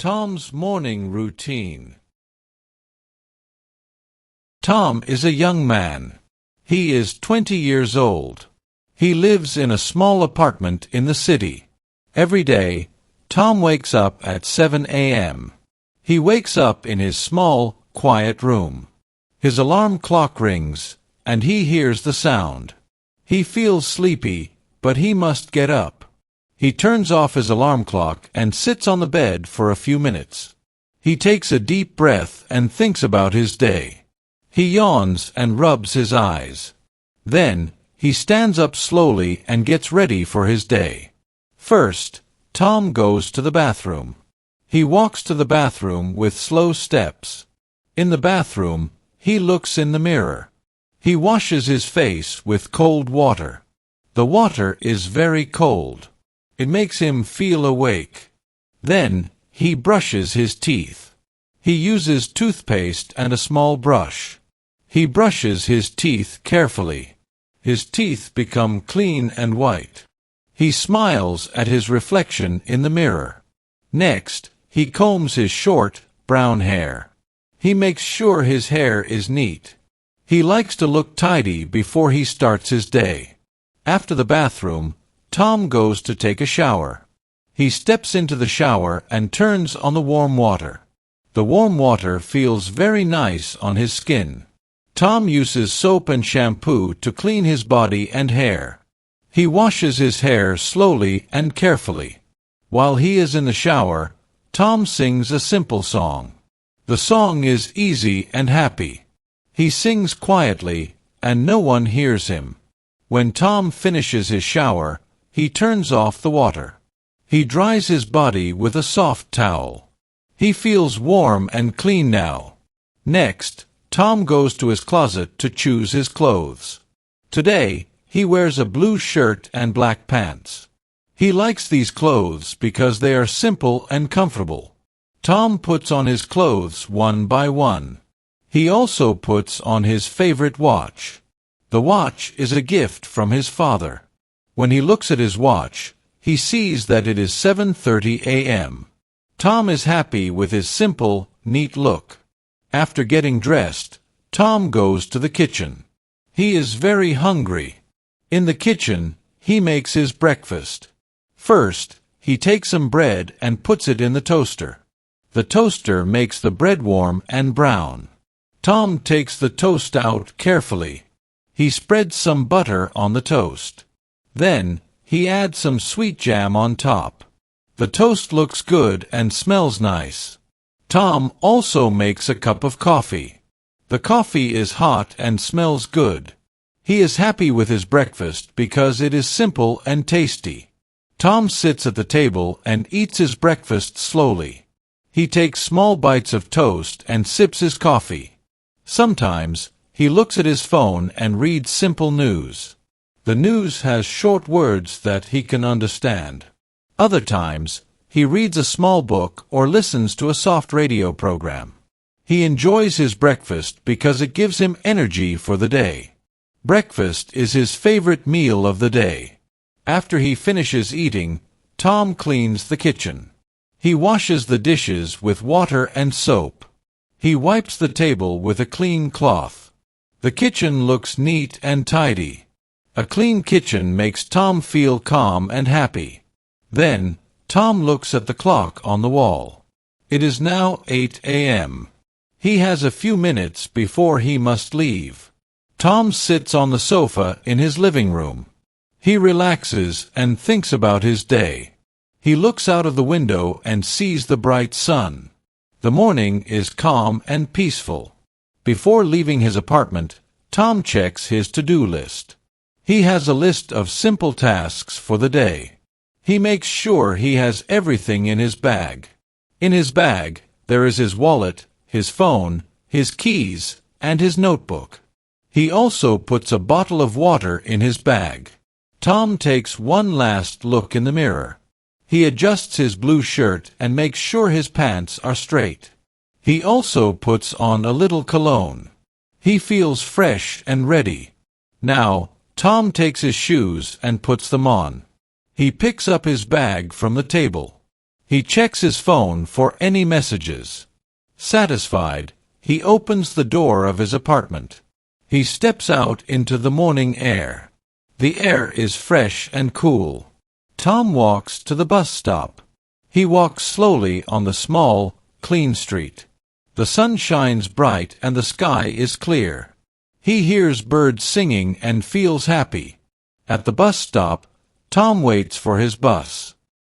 Tom's morning routine. Tom is a young man. He is 20 years old. He lives in a small apartment in the city. Every day, Tom wakes up at 7 a.m. He wakes up in his small, quiet room. His alarm clock rings, and he hears the sound. He feels sleepy, but he must get up. He turns off his alarm clock and sits on the bed for a few minutes. He takes a deep breath and thinks about his day. He yawns and rubs his eyes. Then, he stands up slowly and gets ready for his day. First, Tom goes to the bathroom. He walks to the bathroom with slow steps. In the bathroom, he looks in the mirror. He washes his face with cold water. The water is very cold. It makes him feel awake. Then, he brushes his teeth. He uses toothpaste and a small brush. He brushes his teeth carefully. His teeth become clean and white. He smiles at his reflection in the mirror. Next, he combs his short, brown hair. He makes sure his hair is neat. He likes to look tidy before he starts his day. After the bathroom, Tom goes to take a shower. He steps into the shower and turns on the warm water. The warm water feels very nice on his skin. Tom uses soap and shampoo to clean his body and hair. He washes his hair slowly and carefully. While he is in the shower, Tom sings a simple song. The song is easy and happy. He sings quietly, and no one hears him. When Tom finishes his shower, he turns off the water. He dries his body with a soft towel. He feels warm and clean now. Next, Tom goes to his closet to choose his clothes. Today, he wears a blue shirt and black pants. He likes these clothes because they are simple and comfortable. Tom puts on his clothes one by one. He also puts on his favorite watch. The watch is a gift from his father. When he looks at his watch, he sees that it is 7:30 a.m. Tom is happy with his simple, neat look. After getting dressed, Tom goes to the kitchen. He is very hungry. In the kitchen, he makes his breakfast. First, he takes some bread and puts it in the toaster. The toaster makes the bread warm and brown. Tom takes the toast out carefully. He spreads some butter on the toast. Then, he adds some sweet jam on top. The toast looks good and smells nice. Tom also makes a cup of coffee. The coffee is hot and smells good. He is happy with his breakfast because it is simple and tasty. Tom sits at the table and eats his breakfast slowly. He takes small bites of toast and sips his coffee. Sometimes, he looks at his phone and reads simple news. The news has short words that he can understand. Other times, he reads a small book or listens to a soft radio program. He enjoys his breakfast because it gives him energy for the day. Breakfast is his favorite meal of the day. After he finishes eating, Tom cleans the kitchen. He washes the dishes with water and soap. He wipes the table with a clean cloth. The kitchen looks neat and tidy. A clean kitchen makes Tom feel calm and happy. Then, Tom looks at the clock on the wall. It is now 8 a.m. He has a few minutes before he must leave. Tom sits on the sofa in his living room. He relaxes and thinks about his day. He looks out of the window and sees the bright sun. The morning is calm and peaceful. Before leaving his apartment, Tom checks his to-do list. He has a list of simple tasks for the day. He makes sure he has everything in his bag. In his bag, there is his wallet, his phone, his keys, and his notebook. He also puts a bottle of water in his bag. Tom takes one last look in the mirror. He adjusts his blue shirt and makes sure his pants are straight. He also puts on a little cologne. He feels fresh and ready. Now, Tom takes his shoes and puts them on. He picks up his bag from the table. He checks his phone for any messages. Satisfied, he opens the door of his apartment. He steps out into the morning air. The air is fresh and cool. Tom walks to the bus stop. He walks slowly on the small, clean street. The sun shines bright and the sky is clear. He hears birds singing and feels happy. At the bus stop, Tom waits for his bus.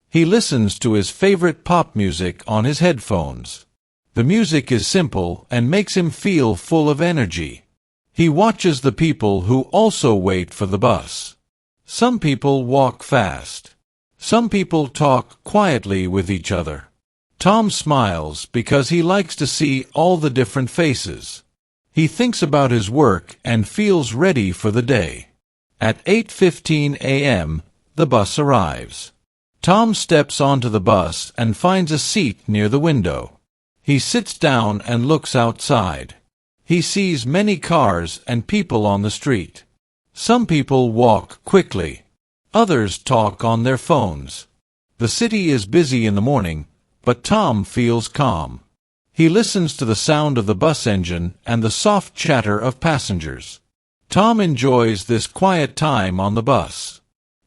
He listens to his favorite pop music on his headphones. The music is simple and makes him feel full of energy. He watches the people who also wait for the bus. Some people walk fast. Some people talk quietly with each other. Tom smiles because he likes to see all the different faces. He thinks about his work and feels ready for the day. At 8:15 a.m., the bus arrives. Tom steps onto the bus and finds a seat near the window. He sits down and looks outside. He sees many cars and people on the street. Some people walk quickly. Others talk on their phones. The city is busy in the morning, but Tom feels calm. He listens to the sound of the bus engine and the soft chatter of passengers. Tom enjoys this quiet time on the bus.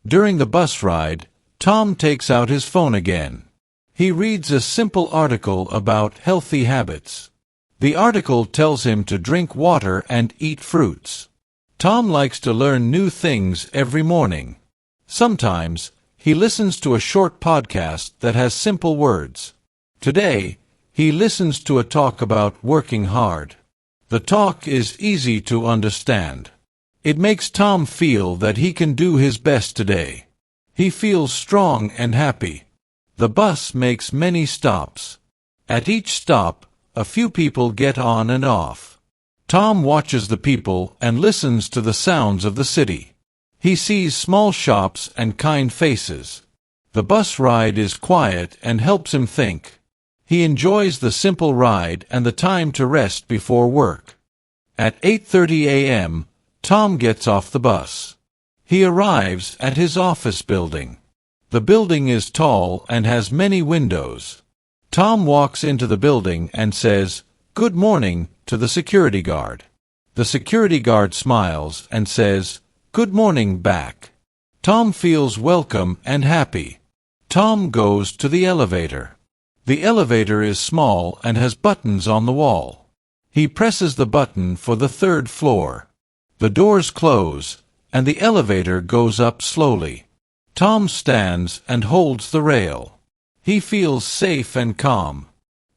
During the bus ride, Tom takes out his phone again. He reads a simple article about healthy habits. The article tells him to drink water and eat fruits. Tom likes to learn new things every morning. Sometimes, he listens to a short podcast that has simple words. Today, he listens to a talk about working hard. The talk is easy to understand. It makes Tom feel that he can do his best today. He feels strong and happy. The bus makes many stops. At each stop, a few people get on and off. Tom watches the people and listens to the sounds of the city. He sees small shops and kind faces. The bus ride is quiet and helps him think. He enjoys the simple ride and the time to rest before work. At 8:30 a.m., Tom gets off the bus. He arrives at his office building. The building is tall and has many windows. Tom walks into the building and says, "Good morning," to the security guard. The security guard smiles and says, "Good morning," back. Tom feels welcome and happy. Tom goes to the elevator. The elevator is small and has buttons on the wall. He presses the button for the third floor. The doors close, and the elevator goes up slowly. Tom stands and holds the rail. He feels safe and calm.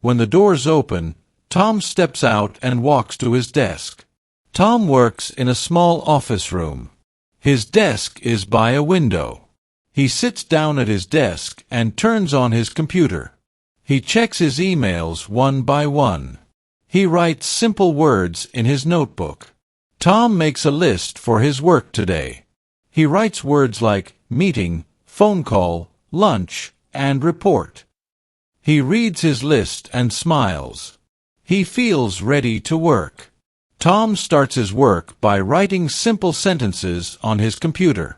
When the doors open, Tom steps out and walks to his desk. Tom works in a small office room. His desk is by a window. He sits down at his desk and turns on his computer. He checks his emails one by one. He writes simple words in his notebook. Tom makes a list for his work today. He writes words like meeting, phone call, lunch, and report. He reads his list and smiles. He feels ready to work. Tom starts his work by writing simple sentences on his computer.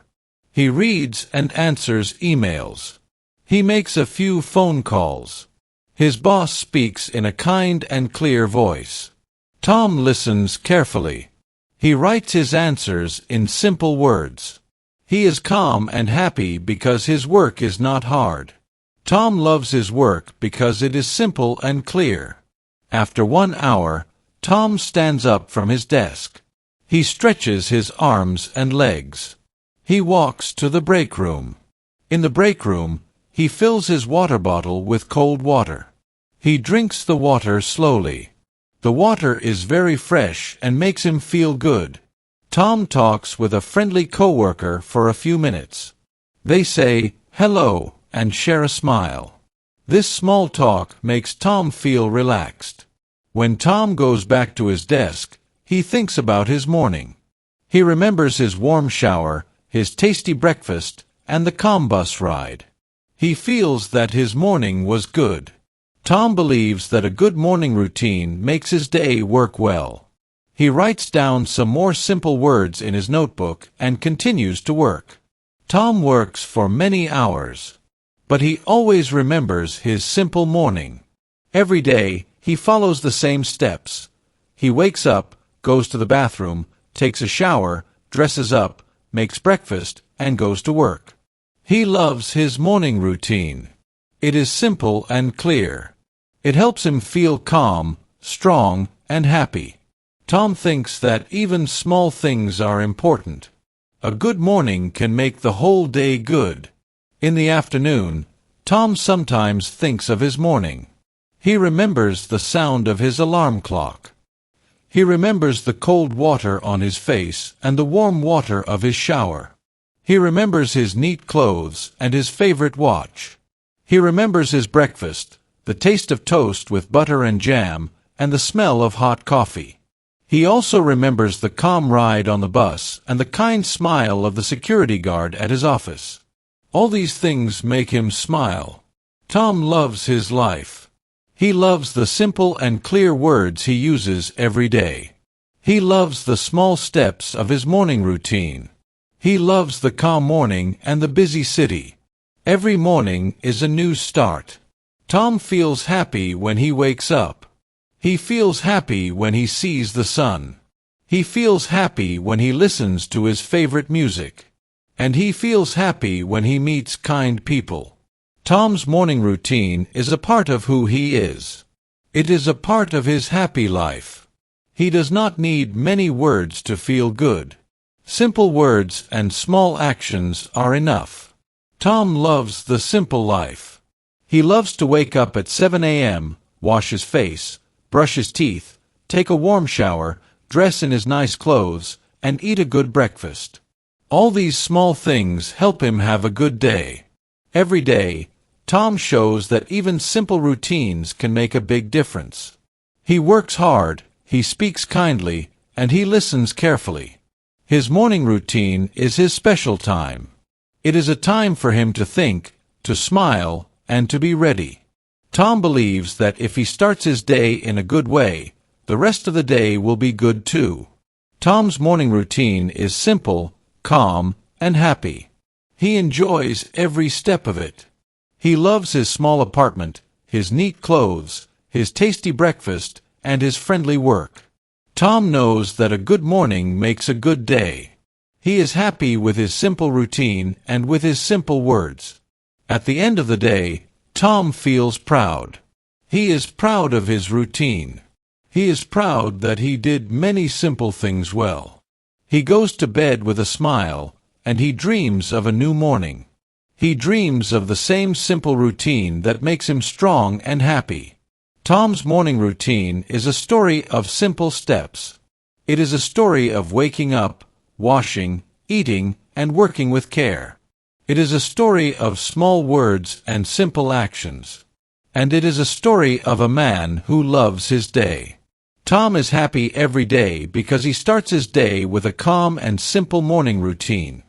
He reads and answers emails. He makes a few phone calls. His boss speaks in a kind and clear voice. Tom listens carefully. He writes his answers in simple words. He is calm and happy because his work is not hard. Tom loves his work because it is simple and clear. After 1 hour, Tom stands up from his desk. He stretches his arms and legs. He walks to the break room. In the break room, he fills his water bottle with cold water. He drinks the water slowly. The water is very fresh and makes him feel good. Tom talks with a friendly coworker for a few minutes. They say hello and share a smile. This small talk makes Tom feel relaxed. When Tom goes back to his desk, he thinks about his morning. He remembers his warm shower, his tasty breakfast, and the calm bus ride. He feels that his morning was good. Tom believes that a good morning routine makes his day work well. He writes down some more simple words in his notebook and continues to work. Tom works for many hours. but he always remembers his simple morning. Every day, he follows the same steps. He wakes up, goes to the bathroom, takes a shower, dresses up, makes breakfast, and goes to work. He loves his morning routine. It is simple and clear. It helps him feel calm, strong, and happy. Tom thinks that even small things are important. A good morning can make the whole day good. In the afternoon, Tom sometimes thinks of his morning. He remembers the sound of his alarm clock. He remembers the cold water on his face and the warm water of his shower. He remembers his neat clothes and his favorite watch. He remembers his breakfast, the taste of toast with butter and jam, and the smell of hot coffee. He also remembers the calm ride on the bus and the kind smile of the security guard at his office. All these things make him smile. Tom loves his life. He loves the simple and clear words he uses every day. He loves the small steps of his morning routine. He loves the calm morning and the busy city. Every morning is a new start. Tom feels happy when he wakes up. He feels happy when he sees the sun. He feels happy when he listens to his favorite music. And he feels happy when he meets kind people. Tom's morning routine is a part of who he is. It is a part of his happy life. He does not need many words to feel good. Simple words and small actions are enough. Tom loves the simple life. He loves to wake up at 7 a.m., wash his face, brush his teeth, take a warm shower, dress in his nice clothes, and eat a good breakfast. All these small things help him have a good day. Every day, Tom shows that even simple routines can make a big difference. He works hard, he speaks kindly, and he listens carefully. His morning routine is his special time. It is a time for him to think, to smile, and to be ready. Tom believes that if he starts his day in a good way, the rest of the day will be good too. Tom's morning routine is simple, calm, and happy. He enjoys every step of it. He loves his small apartment, his neat clothes, his tasty breakfast, and his friendly work. Tom knows that a good morning makes a good day. He is happy with his simple routine and with his simple words. At the end of the day, Tom feels proud. He is proud of his routine. He is proud that he did many simple things well. He goes to bed with a smile, and he dreams of a new morning. He dreams of the same simple routine that makes him strong and happy. Tom's morning routine is a story of simple steps. It is a story of waking up, washing, eating, and working with care. It is a story of small words and simple actions. And it is a story of a man who loves his day. Tom is happy every day because he starts his day with a calm and simple morning routine.